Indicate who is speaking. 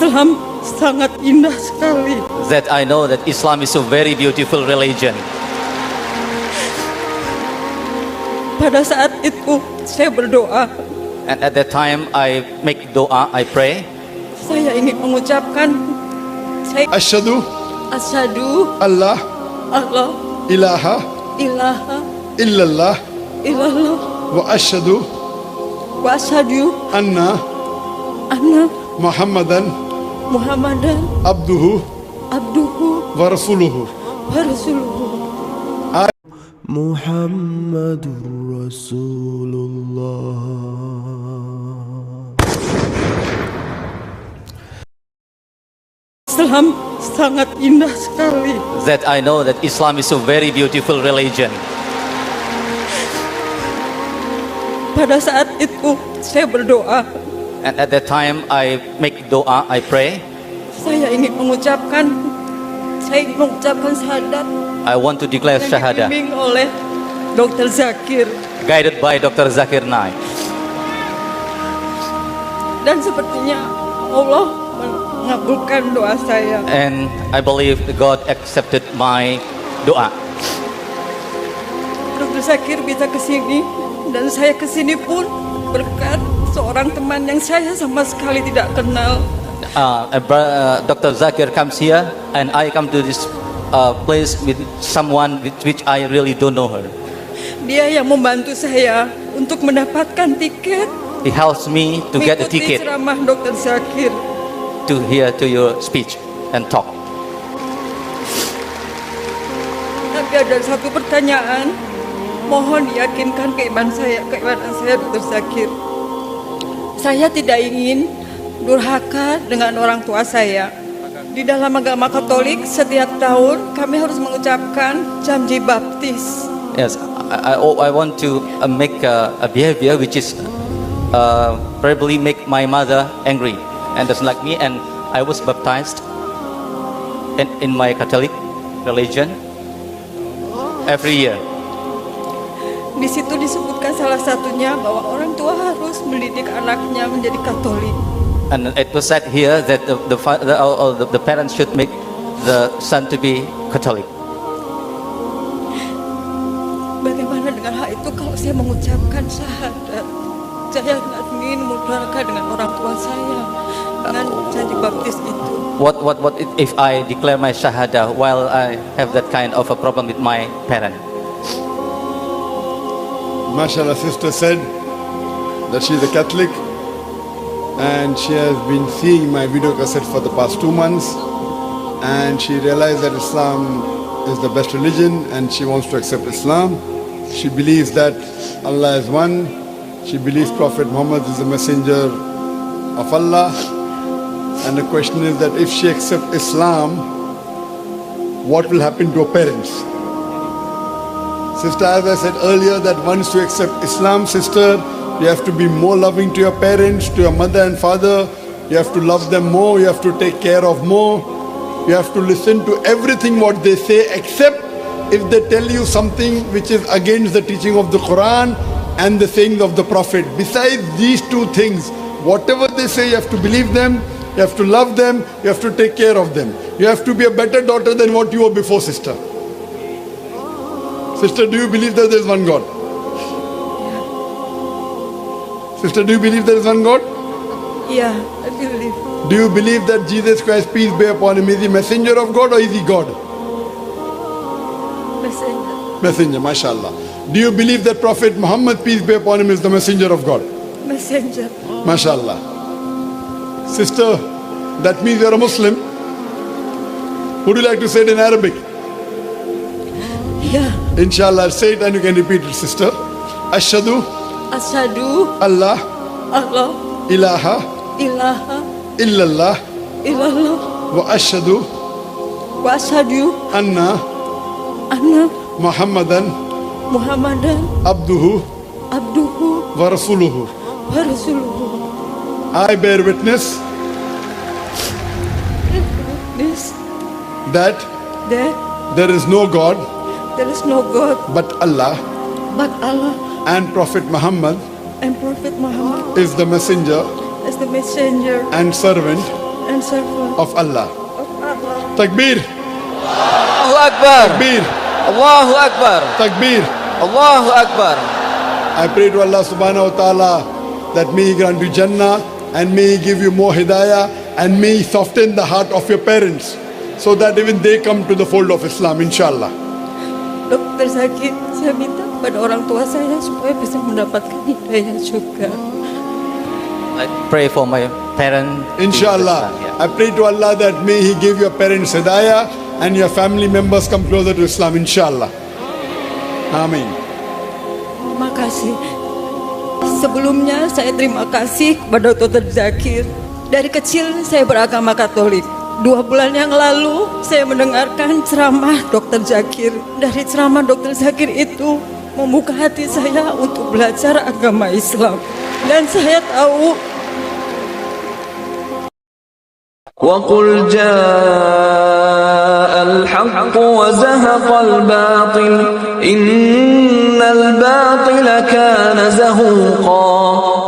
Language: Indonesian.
Speaker 1: Islam sangat indah sekali.
Speaker 2: That I know that Islam is a very beautiful religion.
Speaker 1: Pada saat itu saya berdoa.
Speaker 2: And at that time I make doa, I pray.
Speaker 1: Saya ingin mengucapkan
Speaker 3: Asyhadu Allah ilaha illallah wa asyhadu anna Muhammadan abduhu wa rasuluhu.
Speaker 4: Muhammadur Rasulullah.
Speaker 1: Islam sangat indah sekali.
Speaker 2: That I know that Islam is a very beautiful religion.
Speaker 1: Pada saat itu saya berdoa.
Speaker 2: And at that time I make doa, I pray.
Speaker 1: Saya ingin mengucapkan syahadat.
Speaker 2: I want to declare shahada.
Speaker 1: Dibimbing oleh Dr Zakir.
Speaker 2: Guided by Dr Zakir Naik.
Speaker 1: Dan sepertinya Allah mengabulkan doa saya.
Speaker 2: And I believe God accepted my doa.
Speaker 1: Dr Zakir bisa ke sini dan saya ke sini pun berkat seorang teman yang saya sama sekali tidak kenal.
Speaker 2: Dr Zakir comes here and I come to this place with someone which I really don't know her.
Speaker 1: Dia yang membantu saya untuk mendapatkan tiket.
Speaker 2: He helps me to get a ticket
Speaker 1: ceramah Dr Zakir.
Speaker 2: To hear to your speech and talk.
Speaker 1: Tapi ada satu pertanyaan, mohon diyakinkan keimanan saya Dr Zakir. Saya tidak ingin durhaka dengan orang tua saya. Di dalam agama Katolik setiap tahun kami harus mengucapkan janji baptis.
Speaker 2: Yes, I want to make a behavior which is probably make my mother angry and doesn't like me, and I was baptized in my Catholic religion every year.
Speaker 1: Di situ disebutkan salah satunya bahwa orang tua harus mendidik anaknya menjadi Katolik.
Speaker 2: And it was said here that the parents should make the son to be Catholic.
Speaker 1: Bagaimana dengan hal itu kalau saya mengucapkan syahadat? Saya tidak ingin mudahkan dengan orang tua saya dengan janji baptis itu.
Speaker 2: What if I declare my shahada while I have that kind of a problem with my parent?
Speaker 3: Mashallah, sister said that she is a Catholic and she has been seeing my video cassette for the past 2 months, and she realized that Islam is the best religion and she wants to accept Islam. She believes that Allah is one. She believes Prophet Muhammad is the messenger of Allah. And the question is that if she accepts Islam, what will happen to her parents? Sister, as I said earlier, that once you accept Islam, sister, you have to be more loving to your parents, to your mother and father. You have to love them more. You have to take care of more. You have to listen to everything what they say, except if they tell you something which is against the teaching of the Quran and the sayings of the Prophet. Besides these two things, whatever they say, you have to believe them, you have to love them, you have to take care of them. You have to be a better daughter than what you were before, sister. Sister, do you believe that there is one God? Sister, do you believe there is one God?
Speaker 1: Yeah, I believe.
Speaker 3: Do you believe that Jesus Christ, peace be upon him, is he messenger of God or is he God?
Speaker 1: Messenger.
Speaker 3: Messenger, mashallah. Do you believe that Prophet Muhammad, peace be upon him, is the messenger of God?
Speaker 1: Messenger.
Speaker 3: Mashallah. Sister, that means you are a Muslim. Would you like to say it in Arabic?
Speaker 1: Yeah.
Speaker 3: Inshallah, say it and you can repeat it, sister. Ashhadu Allah ilaha illallah wa ashhadu anna Muhammadan abduhu wa rasuluhu. I bear witness that there is no God but Allah, and Prophet Muhammad is the messenger and servant
Speaker 1: and servant
Speaker 3: of Allah.
Speaker 1: of Allah.
Speaker 3: Takbir,
Speaker 2: Allahu Akbar.
Speaker 3: takbir,
Speaker 2: Allahu Akbar.
Speaker 3: takbir.
Speaker 2: Allahu Akbar.
Speaker 3: I pray to Allah subhanahu wa ta'ala that may He grant you Jannah and may He give you more hidayah and may He soften the heart of your parents so that even they come to the fold of Islam, inshallah.
Speaker 1: Dr. Zakir, saya minta kepada orang tua saya supaya bisa mendapatkan hidayah juga.
Speaker 2: I pray for my parents.
Speaker 3: Inshallah. I pray to Allah that may He give your parents hidayah and your family members come closer to Islam, inshallah. Amin.
Speaker 1: Terima kasih. Sebelumnya saya terima kasih kepada Dr. Zakir. Dari kecil saya beragama Katolik. 2 bulan yang lalu saya mendengarkan ceramah Dr. Zakir. Dari ceramah Dr. Zakir itu membuka hati saya untuk belajar agama Islam. Dan saya tahu
Speaker 4: وقل جاء الحق وزهق الباطل إن الباطل كان زهوقا